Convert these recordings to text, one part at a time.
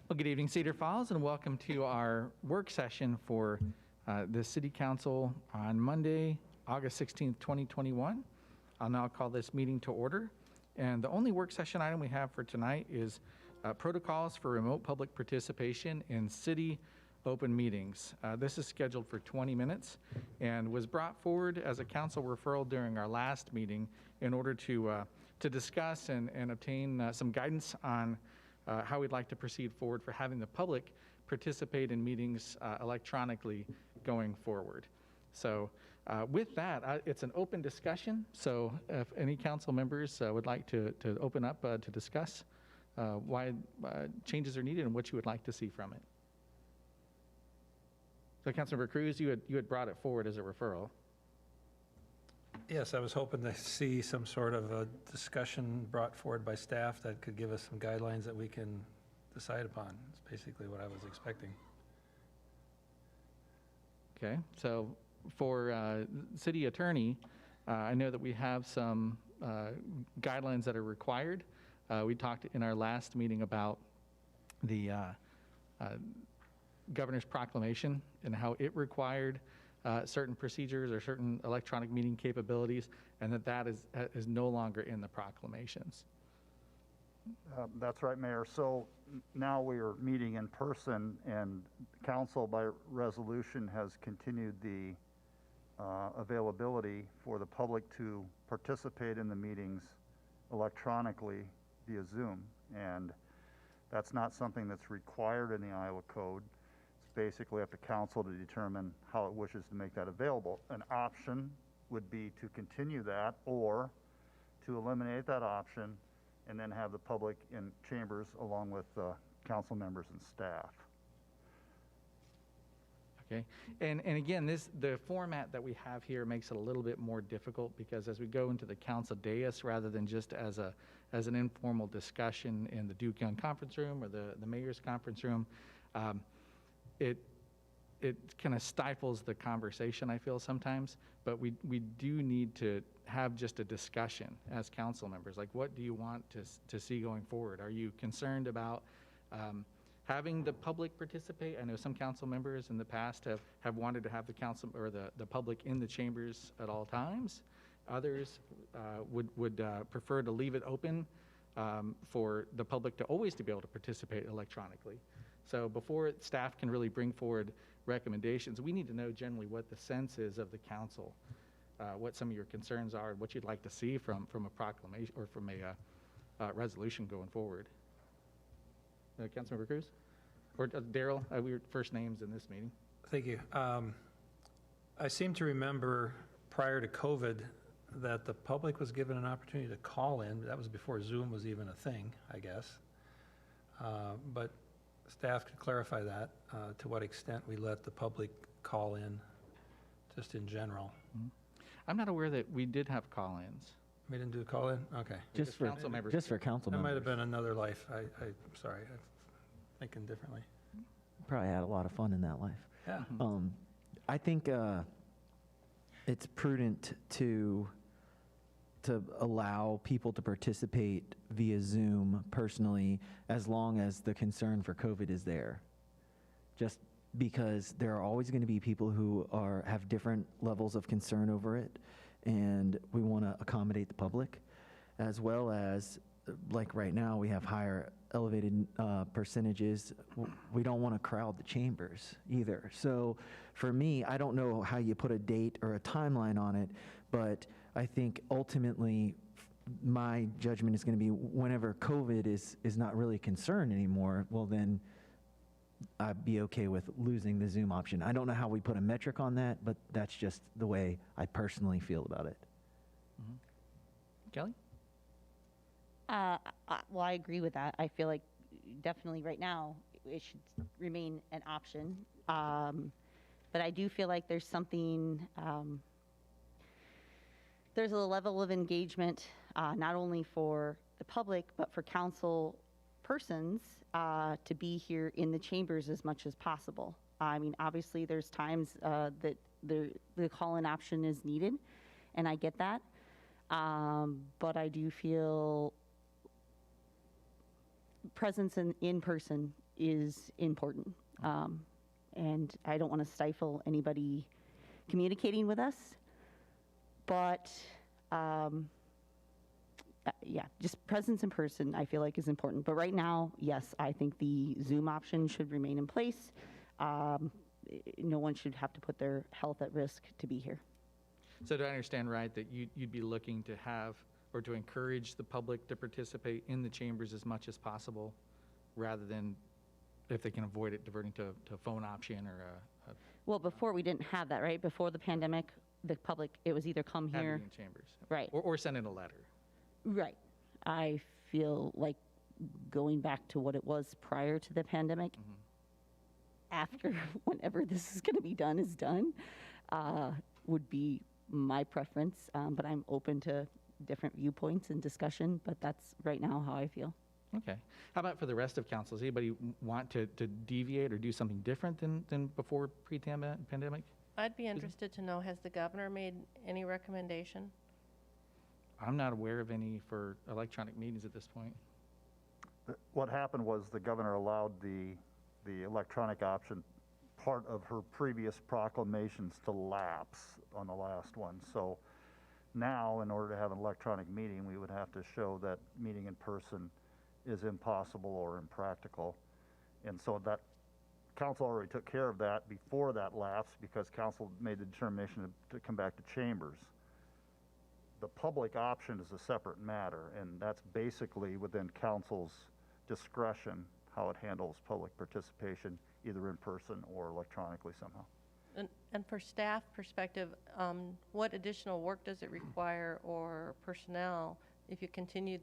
Well, good evening, Cedar Falls, and welcome to our work session for the City Council on Monday, August 16th, 2021. I'll now call this meeting to order. And the only work session item we have for tonight is protocols for remote public participation in city open meetings. This is scheduled for 20 minutes and was brought forward as a council referral during our last meeting in order to discuss and obtain some guidance on how we'd like to proceed forward for having the public participate in meetings electronically going forward. So with that, it's an open discussion. So if any council members would like to open up to discuss why changes are needed and what you would like to see from it. So Councilmember Cruz, you had brought it forward as a referral. Yes, I was hoping to see some sort of a discussion brought forward by staff that could give us some guidelines that we can decide upon. It's basically what I was expecting. Okay, so for city attorney, I know that we have some guidelines that are required. We talked in our last meeting about the governor's proclamation and how it required certain procedures or certain electronic meeting capabilities, and that is no longer in the proclamations. That's right, Mayor. So now we are meeting in person, and council by resolution has continued the availability for the public to participate in the meetings electronically via Zoom. And that's not something that's required in the Iowa Code. It's basically up to council to determine how it wishes to make that available. An option would be to continue that or to eliminate that option and then have the public in chambers along with council members and staff. Okay, and again, the format that we have here makes it a little bit more difficult because as we go into the council dais, rather than just as an informal discussion in the Duke Young conference room or the mayor's conference room, it kind of stifles the conversation, I feel sometimes. But we do need to have just a discussion as council members. Like, what do you want to see going forward? Are you concerned about having the public participate? I know some council members in the past have wanted to have the council or the public in the chambers at all times. Others would prefer to leave it open for the public to always to be able to participate electronically. So before staff can really bring forward recommendations, we need to know generally what the sense is of the council, what some of your concerns are, what you'd like to see from a proclamation or from a resolution going forward. Councilmember Cruz? Or Daryl, we were first names in this meeting. Thank you. I seem to remember prior to COVID that the public was given an opportunity to call in. That was before Zoom was even a thing, I guess. But staff could clarify that, to what extent we let the public call in, just in general. Mm-hmm. I'm not aware that we did have call-ins. We didn't do a call-in? Okay. Just for council members. Just for council members. That might have been another life. I'm sorry. I'm thinking differently. Probably had a lot of fun in that life. Yeah. I think it's prudent to allow people to participate via Zoom personally, as long as the concern for COVID is there. Just because there are always going to be people who have different levels of concern over it, and we want to accommodate the public, as well as, like right now, we have higher elevated percentages. We don't want to crowd the chambers either. So for me, I don't know how you put a date or a timeline on it, but I think ultimately my judgment is going to be whenever COVID is not really a concern anymore, well then I'd be okay with losing the Zoom option. I don't know how we put a metric on that, but that's just the way I personally feel about it. Mm-hmm. Kelly? Well, I agree with that. I feel like definitely right now it should remain an option. But I do feel like there's something, there's a level of engagement, not only for the public, but for council persons to be here in the chambers as much as possible. I mean, obviously there's times that the call-in option is needed, and I get that. But I do feel presence in person is important. And I don't want to stifle anybody communicating with us, but yeah, just presence in person, I feel like, is important. But right now, yes, I think the Zoom option should remain in place. No one should have to put their health at risk to be here. So do I understand right that you'd be looking to have or to encourage the public to participate in the chambers as much as possible, rather than, if they can avoid it, diverting to a phone option or a Well, before we didn't have that, right? Before the pandemic, the public, it was either come have it here. in chambers, Right. or send in a letter. Right. I feel like going back to what it was prior to the pandemic, after whenever this is going to be done is done, would be my preference. But I'm open to different viewpoints and discussion, but that's right now how I feel. Okay. How about for the rest of council? Does anybody want to deviate or do something different than before pre-pandemic? I'd be interested to know, has the governor made any recommendation? I'm not aware of any for electronic meetings at this point. What happened was the governor allowed the electronic option, part of her previous proclamations, to lapse on the last one. So now, in order to have an electronic meeting, we would have to show that meeting in person is impossible or impractical. And so that council already took care of that before that lapse, because council made the determination to come back to chambers. The public option is a separate matter, and that's basically within council's discretion how it handles public participation, either in person or electronically somehow. And for staff perspective, what additional work does it require, or personnel, if you continued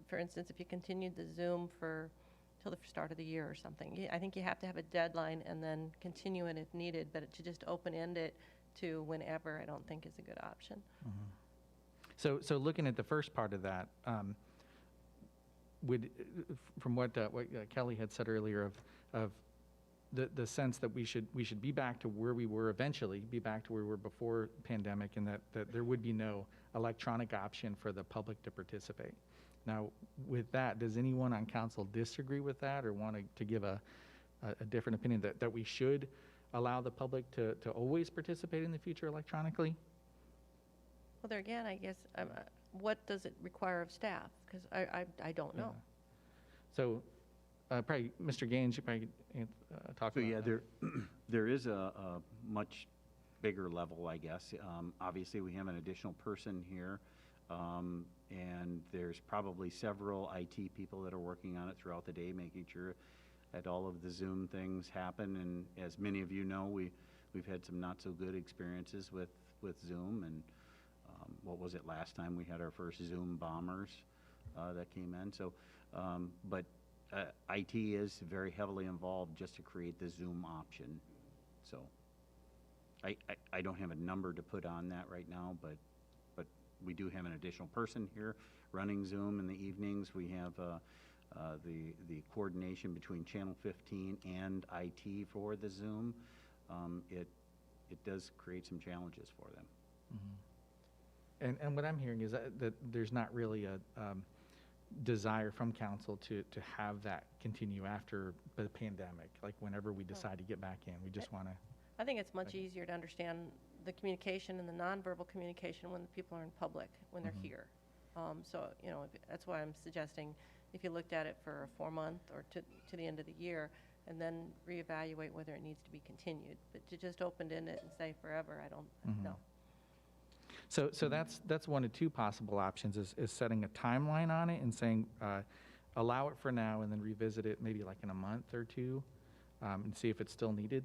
for instance, if you continued the Zoom till the start of the year or something? I think you have to have a deadline and then continue it if needed, but to just open-end it to whenever, I don't think is a good option. So looking at the first part of that, from what Kelly had said earlier of the sense that we should be back to where we were eventually, be back to where we were before pandemic, and that there would be no electronic option for the public to participate. Now, with that, does anyone on council disagree with that, or want to give a different opinion that we should allow the public to always participate in the future electronically? Well, there again, I guess, what does it require of staff? Because I don't know. So probably, Mr. Gaines, you probably talk So about yeah, that. there is a much bigger level, I guess. Obviously, we have an additional person here, and there's probably several IT people that are working on it throughout the day, making sure that all of the Zoom things happen. And as many of you know, we've had some not so good experiences with Zoom. And what was it last time? We had our first Zoom bombers that came in. So, but IT is very heavily involved just to create the Zoom option. So I don't have a number to put on that right now, but we do have an additional person here running Zoom in the evenings. We have the coordination between Channel 15 and IT for the Zoom. It does create some challenges for them. And what I'm hearing is that there's not really a desire from council to have that continue after the pandemic, like whenever we decide to get back in. We just want to... I think it's much easier to understand the communication and the nonverbal communication when the people are in public, when they're here. So, that's why I'm suggesting if you looked at it for a 4-month or to the end of the year, and then reevaluate whether it needs to be continued. But to just open-end it and say forever, I don't know. So that's one of two possible options, is setting a timeline on it and saying, allow it for now and then revisit it maybe like in a month or two, and see if it's still needed.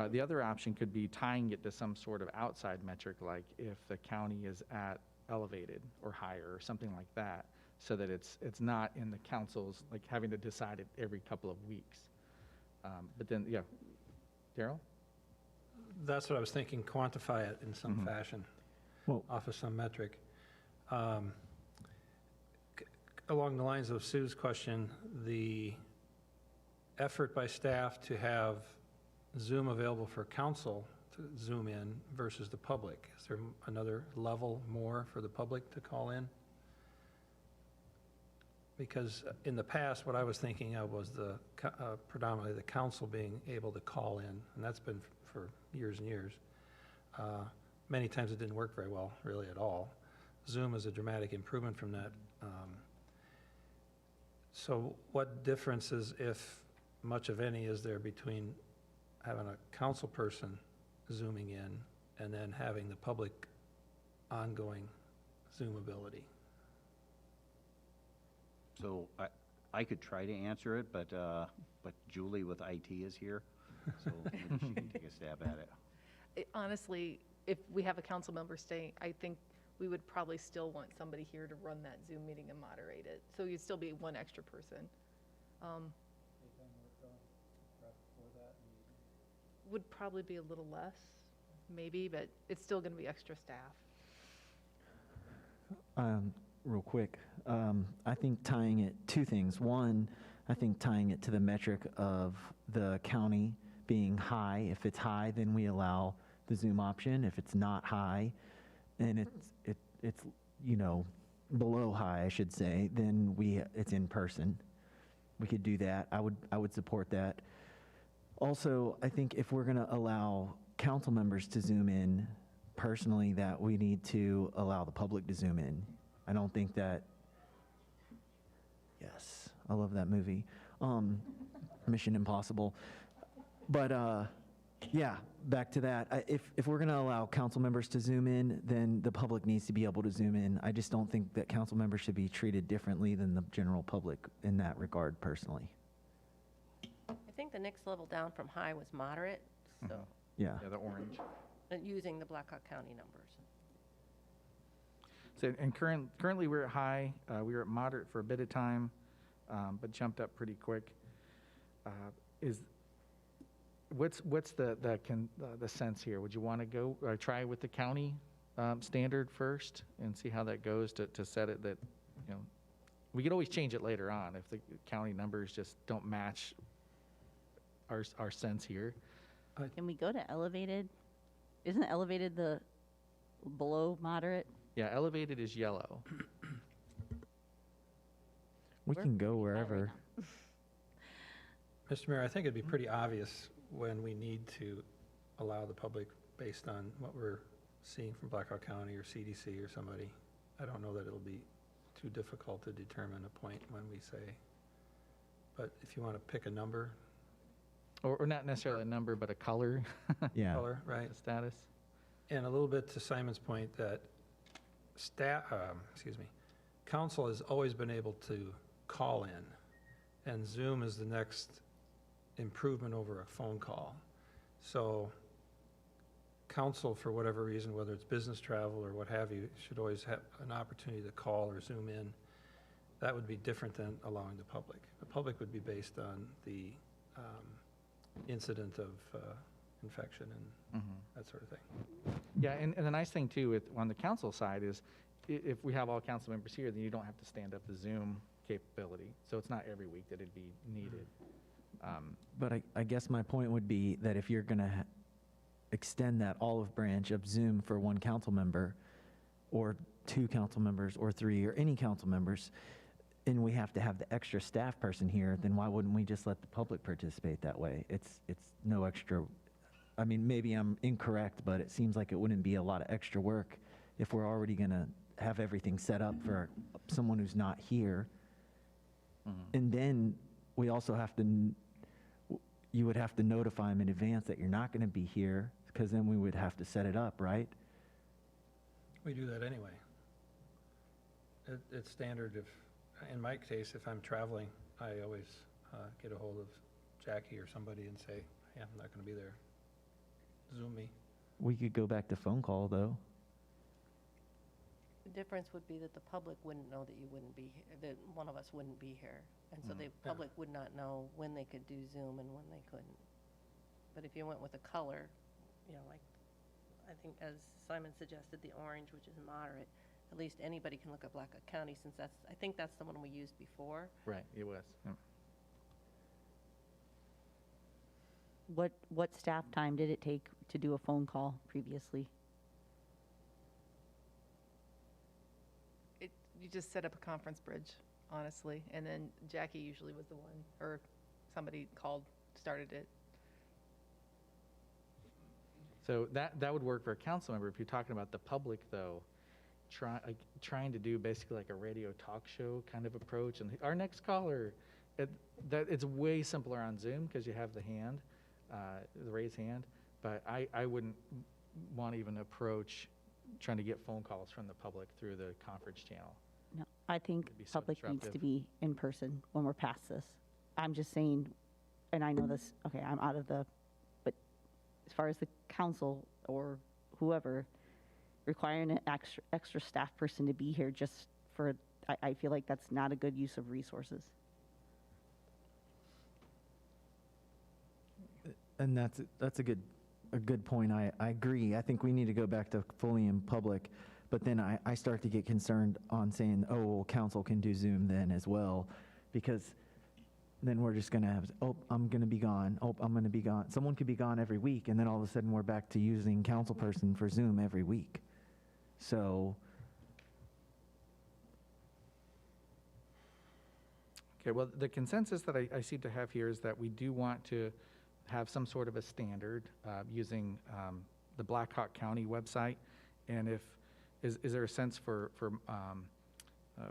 The other option could be tying it to some sort of outside metric, like if the county is at elevated or higher or something like that, so that it's not in the council's, like having to decide it every couple of weeks. But then, yeah, Daryl? That's what I was thinking, quantify it in some fashion, Well- off of some metric. Along the lines of Sue's question, the effort by staff to have Zoom available for council to Zoom in versus the public, is there another level more for the public to call in? Because in the past, what I was thinking of was predominantly the council being able to call in, and that's been for years and years. Many times it didn't work very well, really at all. Zoom is a dramatic improvement from that. So what differences, if much of any, is there between having a council person zooming in and then having the public ongoing Zoom ability? So I could try to answer it, but Julie with IT is here, so maybe she can take a stab at it. Honestly, if we have a council member staying, I think we would probably still want somebody here to run that Zoom meeting and moderate it. So you'd still be one extra person. Would probably be a little less, maybe, but it's still going to be extra staff. Real quick, I think tying it, two things. One, I think tying it to the metric of the county being high. If it's high, then we allow the Zoom option. If it's not high, and it's you know, below high, I should say, then it's in person. We could do that. I would support that. Also, I think if we're going to allow council members to Zoom in, personally, that we need to allow the public to Zoom in. I don't think that, yes, I love that movie, Mission Impossible. But yeah, back to that. If we're going to allow council members to Zoom in, then the public needs to be able to Zoom in. I just don't think that council members should be treated differently than the general public in that regard, personally. I think the next level down from high was moderate, so, Yeah. Yeah, the orange. using the Blackhawk County numbers. So, and currently we're at high. We were at moderate for a bit of time, but jumped up pretty quick. What's the sense here? Would you want to go try with the county standard first and see how that goes to set it that, you know, we could always change it later on if the county numbers just don't match our sense here. Can we go to elevated? Isn't elevated the below moderate? Yeah, elevated is yellow. We We're can go pretty high right wherever. now. Mr. Mayor, I think it'd be pretty obvious when we need to allow the public based on what we're seeing from Blackhawk County or CDC or somebody. I don't know that it'll be too difficult to determine a point when we say, but if you want to pick a number, Or not necessarily a number, but a color, Yeah. color, right? a status. And a little bit to Simon's point that council has always been able to call in, and Zoom is the next improvement over a phone call. So council, for whatever reason, whether it's business travel or what have you, should always have an opportunity to call or Zoom in. That would be different than allowing the public. The public would be based on the incident of infection and that sort of thing. Yeah, and the nice thing too on the council side is if we have all council members here, then you don't have to stand up the Zoom capability. So it's not every week that it'd be needed. But I guess my point would be that if you're going to extend that olive branch of Zoom for one council member, or two council members, or three, or any council members, and we have to have the extra staff person here, then why wouldn't we just let the public participate that way? It's no extra, I mean, maybe I'm incorrect, but it seems like it wouldn't be a lot of extra work if we're already going to have everything set up for someone who's not here. And then we also have to, you would have to notify them in advance that you're not going to be here, because then we would have to set it up, right? We do that anyway. It's standard if, in my case, if I'm traveling, I always get a hold of Jackie or somebody and say, hey, I'm not going to be there. Zoom me. We could go back to phone call, though. The difference would be that the public wouldn't know that you wouldn't be, that one of us wouldn't be here. And so the public would not know when they could do Zoom and when they couldn't. But if you went with a color, you know, like, I think as Simon suggested, the orange, which is moderate, at least anybody can look at Blackhawk County, since I think that's the one we used before. Right, it was. Yeah. What staff time did it take to do a phone call previously? You just set up a conference bridge. honestly. And then Jackie usually was the one, or somebody called, started it. So that would work for a council member. If you're talking about the public, though, trying to do basically like a radio talk show kind of approach. And our next caller, it's way simpler on Zoom because you have the hand, the raised hand. But I wouldn't want to even approach trying to get phone calls from the public through the conference channel. No, I think It'd be so public needs to disruptive. be in person when we're past this. I'm just saying, and I know this, okay, I'm out of the, but as far as the council or whoever, requiring an extra staff person to be here just for, I feel like that's not a good use of resources. And that's a good point. I agree. I think we need to go back to fully in public, but then I start to get concerned on saying, oh, well, council can do Zoom then as well, because then we're just going to have, oh, I'm going to be gone. Oh, I'm going to be gone. Someone could be gone every week, and then all of a sudden we're back to using council person for Zoom every week. So, Okay, well, the consensus that I seem to have here is that we do want to have some sort of a standard using the Blackhawk County website. And is there a sense for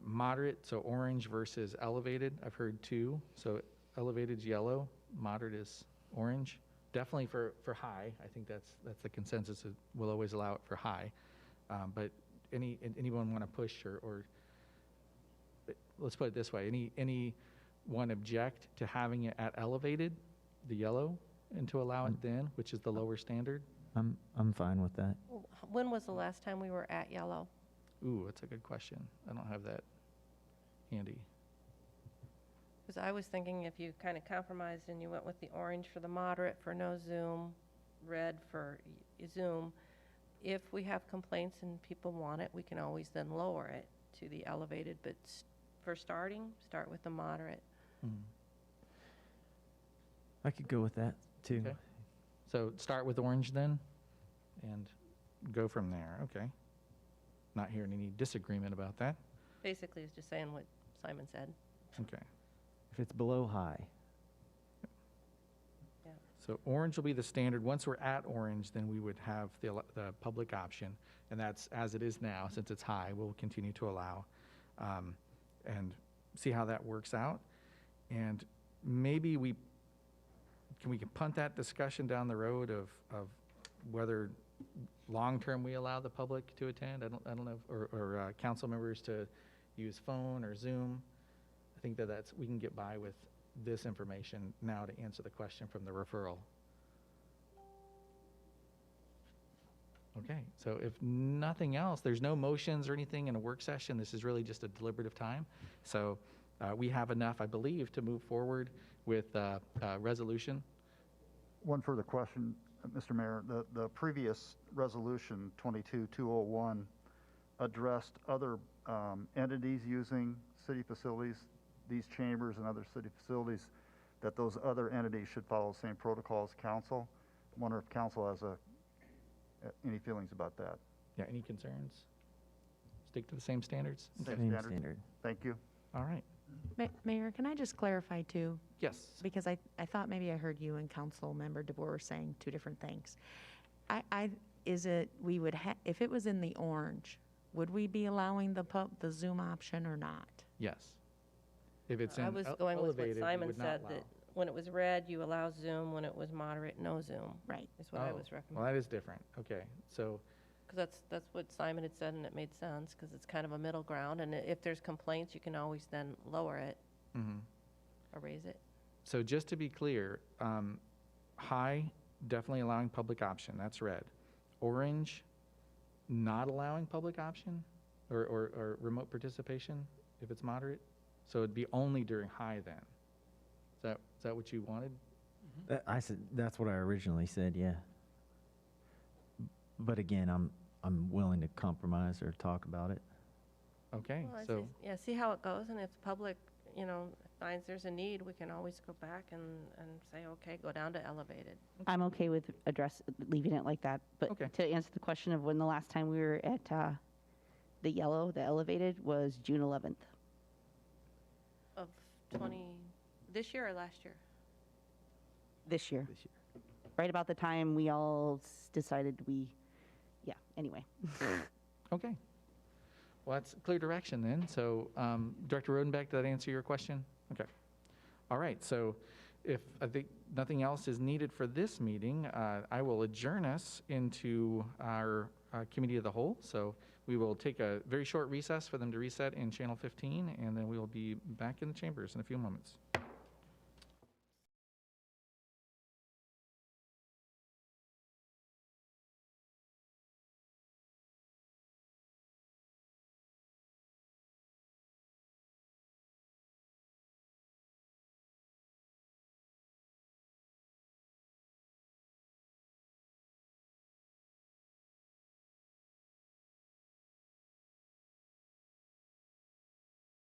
moderate, so orange versus elevated? I've heard two. So elevated's yellow, moderate is orange. Definitely for high. I think that's the consensus. We'll always allow it for high. But anyone want to push or let's put it this way, anyone object to having it at elevated, the yellow, and to allow it then, which is the lower standard? I'm fine with that. When was the last time we were at yellow? Ooh, that's a good question. I don't have that handy. Because I was thinking if you kind of compromised and you went with the orange for the moderate for no Zoom, red for Zoom, if we have complaints and people want it, we can always then lower it to the elevated, but for starting, start with the moderate. I could go with that too. Okay. So start with orange then and go from there. Okay. Not hearing any disagreement about that. Basically, it's just saying what Simon said. Okay. If it's below high. Yeah. So orange will be the standard. Once we're at orange, then we would have the public option, and that's as it is now. Since it's high, we'll continue to allow, and see how that works out. And maybe we can punt that discussion down the road of whether long-term we allow the public to attend. I don't know, or council members to use phone or Zoom. I think that's we can get by with this information now to answer the question from the referral. Okay, so if nothing else, there's no motions or anything in a work session. This is really just a deliberative time. So we have enough, I believe, to move forward with resolution. One further question, Mr. Mayor. The previous resolution, 22-201, addressed other entities using city facilities, these chambers and other city facilities, that those other entities should follow the same protocol as council. I wonder if council has any feelings about that. Yeah, any concerns? Stick to the same standards? Same Same standard. standard. Thank you. All right. Mayor, can I just clarify too? Yes. Because I thought maybe I heard you and Council Member DeBoer were saying two different things. If it was in the orange, would we be allowing the Zoom option or not? Yes. If it's in I was going with what elevated, we Simon would not said, allow. that when it was red, you allow Zoom, when it was moderate, no Zoom, Right. is what I Oh, was well, recommending. that is different. Okay, so Because that's what Simon had said, and it made sense, because it's kind of a middle ground, and if there's complaints, you can always then lower it or raise it. So just to be clear, high, definitely allowing public option, that's red. Orange, not allowing public option or remote participation if it's moderate? So it'd be only during high then? Is that what you wanted? I said, that's what I originally said, yeah. But again, I'm willing to compromise or talk about it. Okay, Well, so, see how it goes, and if the public, finds there's a need, we can always go back and say, okay, go down to elevated. I'm okay with leaving it like that, but Okay. to answer the question of when the last time we were at the yellow, the elevated, was June 11th. of 20, this year or last year? This year, This year. right about the time we all decided yeah, anyway. Okay. Well, that's clear direction then. So, Director Rodenbeck, did that answer your question? Okay. All right, so if I think nothing else is needed for this meeting, I will adjourn us into our committee of the whole. So we will take a very short recess for them to reset in channel 15, and then we will be back in the chambers in a few moments.